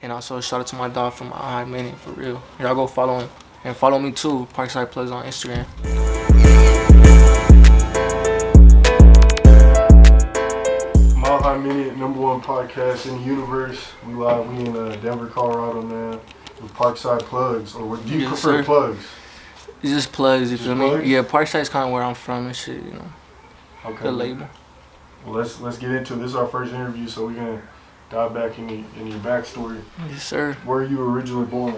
And also shout out to my dog from I Minute for real. Y'all go follow him and follow me too. Parkside Plugs on Instagram. High Minute, #1 podcast in the universe. We in Denver, Colorado, man. With Parkside Plugs, or do you prefer plugs? It's just plugs, you feel me? Yeah, Parkside's kind of where I'm from and shit, you know. Okay. The label. Well, let's get into it. This is our first interview, so we're gonna dive back in your backstory. Yes, sir. Where are you originally born?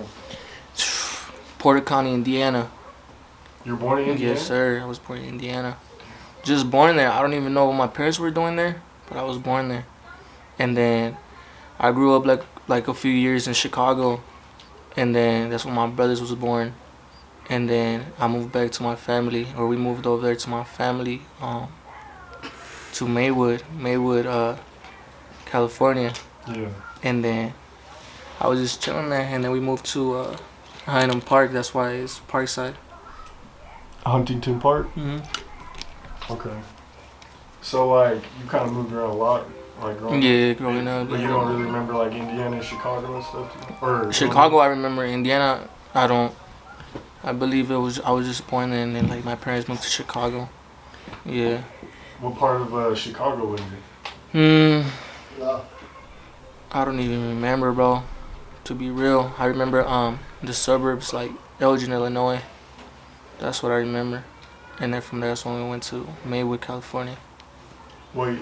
Porter County, Indiana. You were born in Indiana? Yes, sir. I was born in Indiana. Just born there. I don't even know what my parents were doing there, but I was born there. And then I grew up like a few years in Chicago, and then that's when my brothers was born. And then I moved back to my family, or we moved over there to my family, to Maywood, California. Yeah. And then I was just chilling there, and then we moved to Highland Park. That's why it's Parkside. Huntington Park? Mm-hmm. Okay. So, like, you kind of moved around a lot, like, growing up. But you don't really remember, like, Indiana and Chicago and stuff? Or Chicago, I remember. Indiana, I don't. I believe I was just born there, and then, like, my parents moved to Chicago. Yeah. What part of Chicago was it? I don't even remember, bro. To be real, I remember the suburbs, like Elgin, Illinois. That's what I remember. And then from there, that's when we went to Maywood, California. What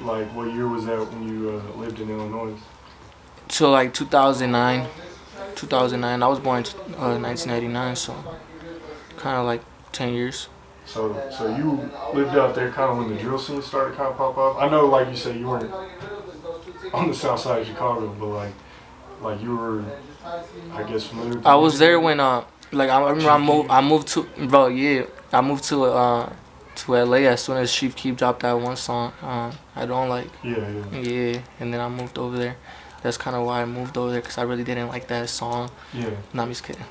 year was that when you lived in Illinois? So like 2009. 2009. I was born in 1999, so kind of like 10 years. So you lived out there kind of when the drill scene started to kind of pop up. I know, like you said, you weren't on the south side of Chicago, but like you were, I guess, familiar with I was there when like I remember I moved to LA as soon as Chief Keef dropped that one song. I don't like. Yeah, and then I moved over there. That's kind of why I moved over there, because I really didn't like that song. Yeah. No, I'm just kidding.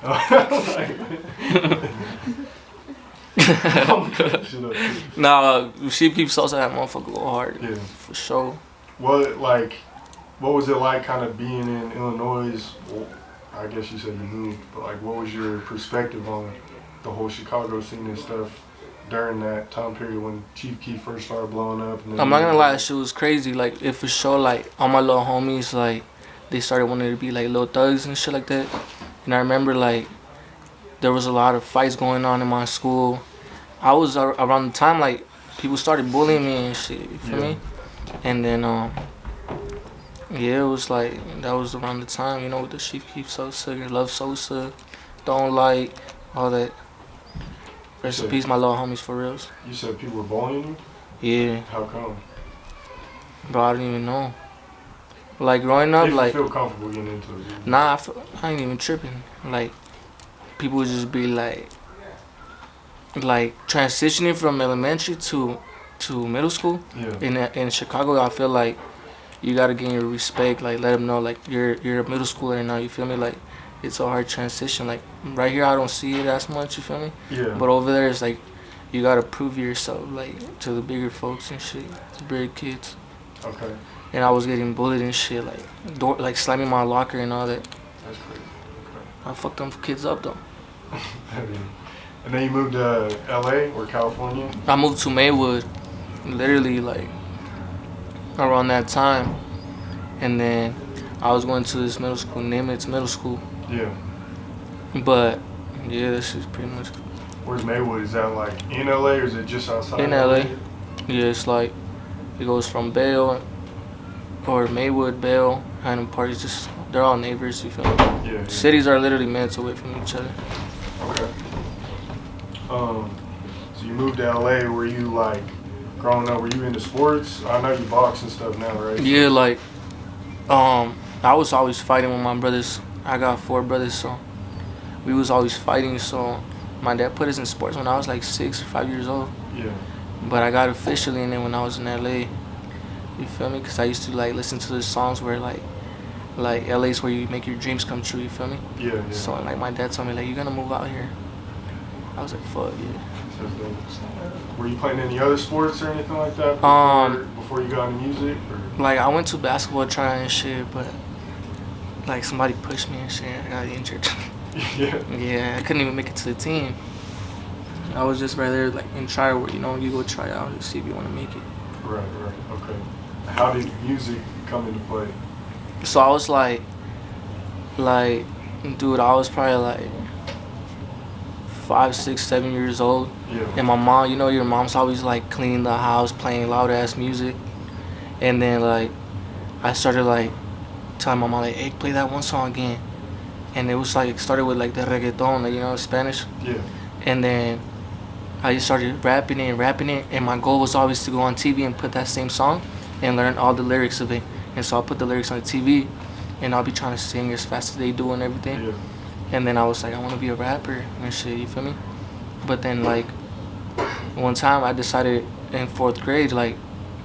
Nah, Chief Keef also that motherfucker go hard. Yeah. For sure. What was it like kind of being in Illinois? Well, I guess you said you moved, but like what was your perspective on the whole Chicago scene and stuff during that time period when Chief Keef first started blowing up? And then I'm not gonna lie, that shit was crazy. Like, if for sure, like, all my little homies, like, they started wanting to be, like, little thugs and shit like that. And I remember, like, there was a lot of fights going on in my school. I was around the time, like, people started bullying me and shit, you feel me? And then, yeah, it was, like, that was around the time, you know, with the Chief Keef Sosa, Love Sosa, Don't Like, all that. Rest in peace, my little homies, for reals. You said people were bullying you? Yeah. How come? Bro, I don't even know. Like, growing up, if like... you feel comfortable getting into it. Nah, I ain't even tripping. Like, people would just be like transitioning from elementary to middle school. Yeah. In Chicago, I feel like you gotta gain your respect. Like, let them know, like, you're a middle schooler now, you feel me? Like, it's a hard transition. Like, right here, I don't see it as much, you feel me? Yeah. But over there, it's like, you gotta prove yourself, like, to the bigger folks and shit, the bigger kids. Okay. And I was getting bullied and shit, like slamming my locker and all that. That's crazy. Okay. I fucked them kids up, though. And then you moved to LA or California? I moved to Maywood, literally, like, around that time. And then I was going to this middle school, Nimitz Middle School. Yeah. But, yeah, this is pretty much... Where's Maywood? Is that, like, in LA or is it just outside in LA? Yeah, it's like, it goes from Bale, or Maywood, Bale, Highland Park. It's just, they're all neighbors, you feel me? Yeah. Cities are literally minutes away from each other. Okay. So you moved to LA. Were you, like, growing up, were you into sports? I know you box and stuff now, right? Yeah, like, I was always fighting with my brothers. I got 4 brothers, so we was always fighting. So my dad put us in sports when I was like 6 or 5 years old. Yeah. But I got officially in it when I was in LA. You feel me? Because I used to, like, listen to the songs where, like LA's where you make your dreams come true. You feel me? Yeah. So, like, my dad told me, like, you're gonna move out here. I was like, fuck yeah. Were you playing any other sports or anything like that before you got into music? Or? Like, I went to basketball trying and shit, but like somebody pushed me and shit. I got injured. Yeah. Yeah, I couldn't even make it to the team. I was just rather like in try where you go try out and see if you want to make it. Right. Okay. How did music come into play? So I was like, dude, I was probably like 5, 6, 7 years old. Yeah. And my mom, your mom's always like cleaning the house, playing loud ass music. And then like I started like telling my mom like, hey, play that one song again. And it was like it started with like the reggaeton, like Spanish. Yeah. And then I just started rapping it, and my goal was always to go on TV and put that same song and learn all the lyrics of it. And so I'll put the lyrics on the TV, and I'll be trying to sing as fast as they do and everything. Yeah. And then I was like, I want to be a rapper and shit, you feel me? But then like one time I decided in 4th grade, like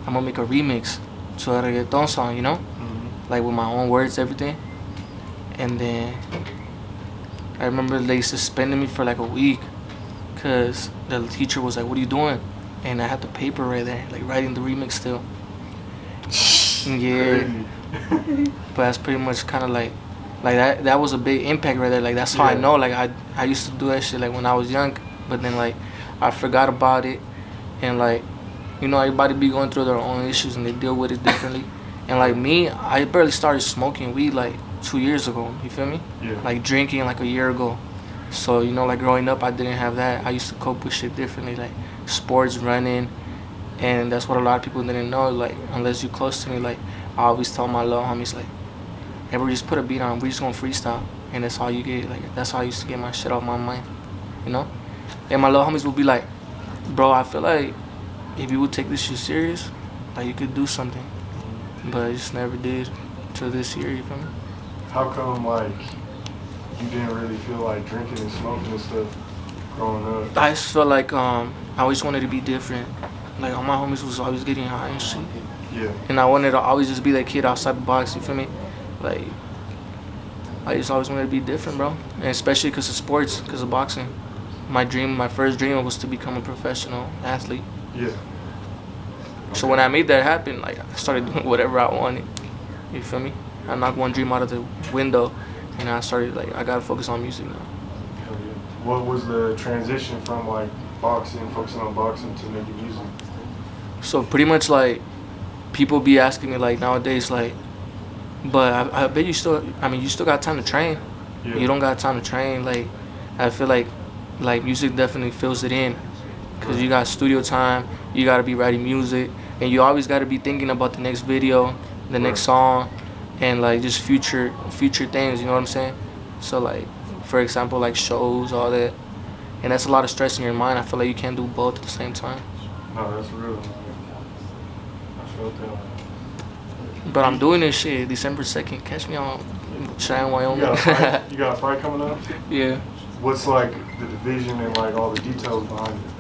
I'm gonna make a remix to a reggaeton song, Mm-hmm. like with my own words, everything. And then I remember they suspended me for like a week because the teacher was like, what are you doing? And I had the paper right there, like writing the remix still. Yeah. Crazy. But that's pretty much kind of like that was a big impact right there. Like that's how I Yeah. know, like I used to do that shit like when I was young, but then like I forgot about it. And like everybody be going through their own issues and they deal with it differently. And like me, I barely started smoking weed like 2 years ago, you feel me? Yeah. Like drinking like a year ago. So like growing up I didn't have that. I used to cope with shit differently, like sports, running. And that's what a lot of people didn't know, like unless you close to me. Like I always tell my little homies like, hey bro, just put a beat on, we just gonna freestyle. And that's all you get. Like that's how I used to get my shit off my mind, And my little homies would be like, bro, I feel like if you would take this shit serious, like you could do something. But I just never did till this year, you feel me? How come like you didn't really feel like drinking and smoking and stuff growing up? I just felt like I always wanted to be different. Like all my homies was always getting high and shit. Yeah. And I wanted to always just be that kid outside the box, you feel me? Like I just always wanted to be different, bro. And especially because of sports, because of boxing. My first dream was to become a professional athlete. Yeah. So when I made that happen, like I started doing whatever I wanted. You feel me? I knocked one dream out of the window, and I started like I gotta focus on music now. Hell yeah. What was the transition from like focusing on boxing to making music? So pretty much like people be asking me like nowadays like, but I bet you still got time to train. Yeah. You don't got time to train. Like I feel like music definitely fills it in, because you got studio time, you gotta be writing music, and you always gotta be thinking about the next video, the next song, and like just future things. You know what I'm saying? So like for example like shows, all that, and that's a lot of stress in your mind. I feel like you can't do both at the same time. No, that's real. I felt that. But I'm doing this shit December 2nd. Catch me on Cheyenne, Wyoming. You got a fight coming up? Yeah. What's like the division and like all the details behind it?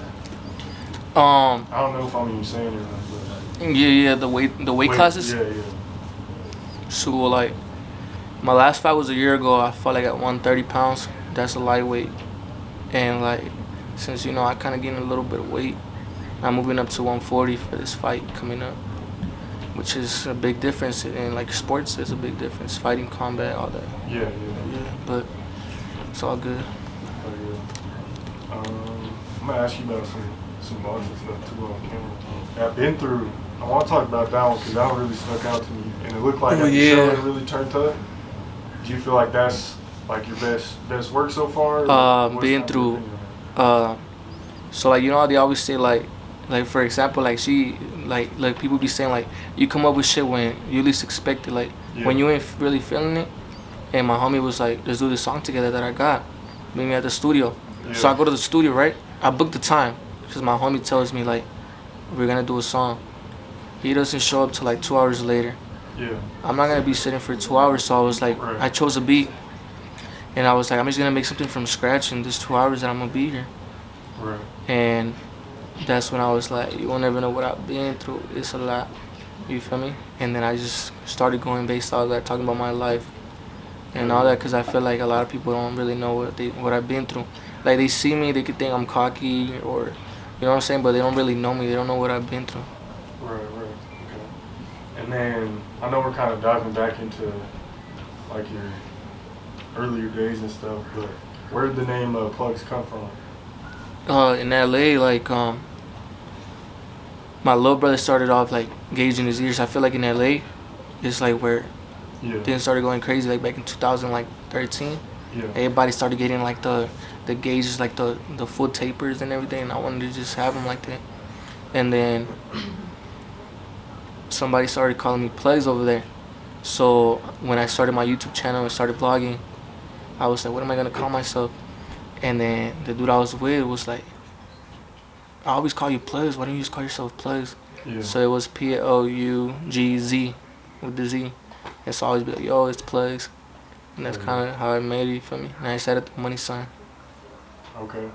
I don't know if I'm even saying it right, Yeah, the weight classes. Yeah. So like my last fight was a year ago. I fought like at 130 pounds. That's a lightweight. And like since I kind of gained a little bit of weight, I'm moving up to 140 for this fight coming up, which is a big difference. In like sports, there's a big difference. Fighting, combat, all that. Yeah. But it's all good. Oh, yeah. I'm gonna ask you about some boxing stuff too on camera. I've been through. I want to talk about that one because that one really stuck out to me, and it looked like at the show it really turned up. Do you feel like that's like your best work so far? Being through. So like how they always say like for example like she like people be saying like you come up with shit when you least expect it, like when you ain't really feeling it. And my homie was like, let's do this song together that I got. Meet me at the studio. Yeah. So I go to the studio, right? I booked the time because my homie tells me like we're gonna do a song. He doesn't show up till like 2 hours later. Yeah. I'm not gonna be sitting for 2 hours, so I was like, I chose a beat, and I was like, I'm just gonna make something from scratch in this 2 hours that I'm gonna be here. Right. And that's when I was like, you won't ever know what I've been through. It's a lot. You feel me? And then I just started going based off that, talking about my life and all that, because I feel like a lot of people don't really know what I've been through. Like they see me, they could think I'm cocky or, you know what I'm saying, but they don't really know me. They don't know what I've been through. Right. Okay. And then I know we're kind of diving back into like your earlier days and stuff, but where did the name Plugs come from? In LA, like my little brother started off like gauging his ears. I feel like in LA, it's like where Yeah. things started going crazy. Like back in 2013, Yeah. everybody started getting like the gauges, like the full tapers and everything. And I wanted to just have them like that. And then somebody started calling me Plugs over there. So when I started my YouTube channel and started vlogging, I was like, what am I gonna call myself? And then the dude I was with was like, I always call you Plugs. Why don't you just call yourself Plugs? Yeah. So it was Pougz with the Z. And so I always be like, yo, it's Plugs. And that's kind of how I made it, you feel me? And I said it the money sign. Okay.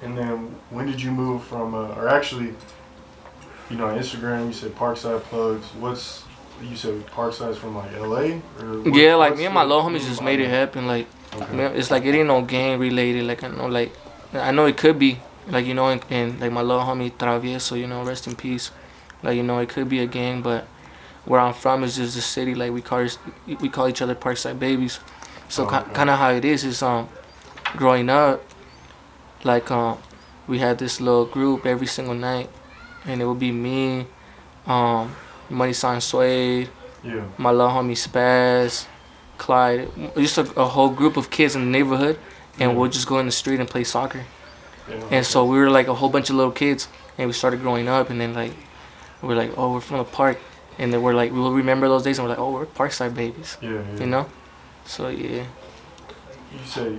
And then when did you move from, or actually, you know, on Instagram you said Parkside Plugs. You said Parkside's from like LA? Yeah, like me and my little homies just made it happen. Like, okay. it's like it ain't no gang related. Like I know it could be. Like, you know, and like my little homie Travieso, you know, rest in peace. Like, you know, it could be a gang, but where I'm from is just the city. Like we call each other Parkside babies. So kind of how it is growing up. Like we had this little group every single night, and it would be me, Money Sign Suede, yeah, my little homie Spaz, Clyde, just a whole group of kids in the neighborhood, and we'll just go in the street and play soccer. Yeah, and so we were like a whole bunch of little kids, and we started growing up, and then like we're like, oh, we're from the park, and then we're like, we will remember those days, and we're like, oh, we're Parkside babies. Yeah. You know, so yeah. You say,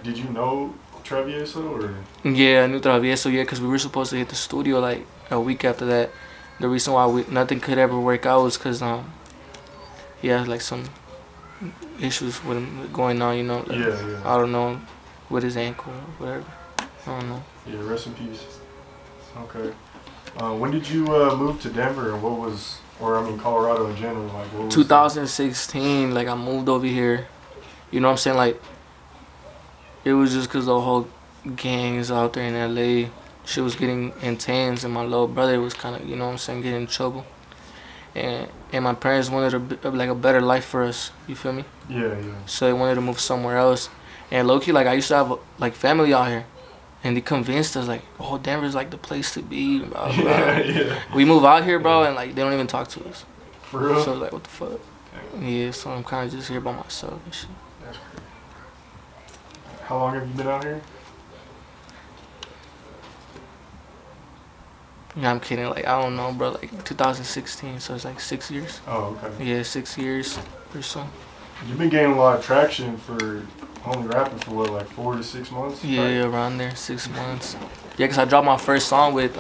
did you know Travieso or? Yeah, I knew Travieso, yeah, because we were supposed to hit the studio like a week after that. The reason why nothing could ever work out was because he had like some issues with him going on, you know. Like, yeah. I don't know, with his ankle or whatever. I don't know. Yeah, rest in peace. Okay. When did you move to Denver, and Colorado in general? Like, what was 2016, like I moved over here. You know what I'm saying? Like, it was just because the whole gangs out there in LA, shit was getting intense, and my little brother was kind of, you know what I'm saying, getting in trouble. And my parents wanted a better life for us, you feel me? Yeah. So they wanted to move somewhere else. And low-key, like, I used to have, like, family out here. And they convinced us, like, oh, Denver's, like, the place to be, blah, blah. Yeah. We move out here, bro, and, like, they don't even talk to us. For real? So, like, what the fuck? Dang. Yeah, so I'm kind of just here by myself and shit. That's crazy. How long have you been out here? Yeah, I'm kidding. Like, I don't know, bro. Like, 2016, so it's, like, 6 years. Oh, okay. Yeah, 6 years or so. You've been gaining a lot of traction for only rapping for what, like 4 to 6 months? Yeah, right? around there, 6 months. Yeah, cause I dropped my first song with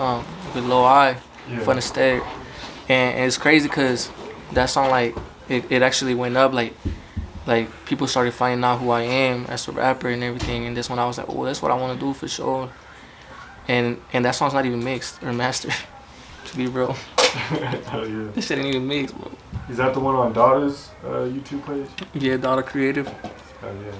Lil I, Fun Instead, and it's crazy cause that song, like, it actually went up. Like people started finding out who I am as a rapper and everything. And this one I was like, oh, that's what I want to do for sure. And that song's not even mixed or mastered, to be real. Hell yeah. This shit ain't even mixed, bro. Is that the one on Dada's YouTube page? Yeah, Dada Creative. Hell yeah.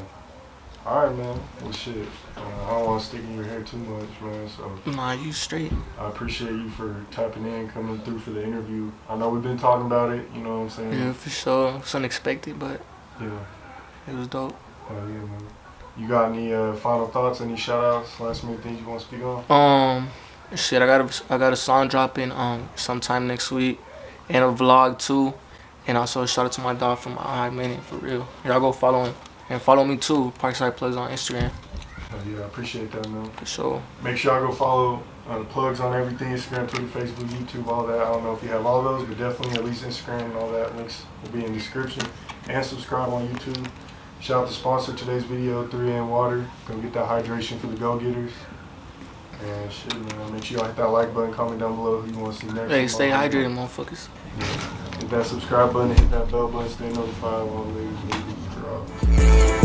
Alright, man. Well, shit. I don't want to stick in your hair too much, man. So Nah, you straight. I appreciate you for tapping in, coming through for the interview. I know we've been talking about it, you know what I'm saying? Yeah, for sure. It's unexpected, but yeah, it was dope. Hell yeah, man. You got any final thoughts, any shout outs, last minute things you want to speak on? Shit, I got a song dropping sometime next week, and a vlog too, and also a shout out to my dog from I Minute, for real. Y'all go follow him, and follow me too, Parkside Plugs on Instagram. Yeah, I appreciate that, man. For sure. Make sure y'all go follow Plugs on everything, Instagram, Twitter, Facebook, YouTube, all that. I don't know if you have all those, but definitely at least Instagram and all that. Links will be in the description. And subscribe on YouTube. Shout out to sponsor today's video, 3 Water. Go get that hydration for the go-getters. And shit, man. Make sure y'all hit that like button, comment down below who you want to see next. Hey, stay hydrated, motherfuckers. Yeah. Hit that subscribe button, hit that bell button, stay notified when the videos drop.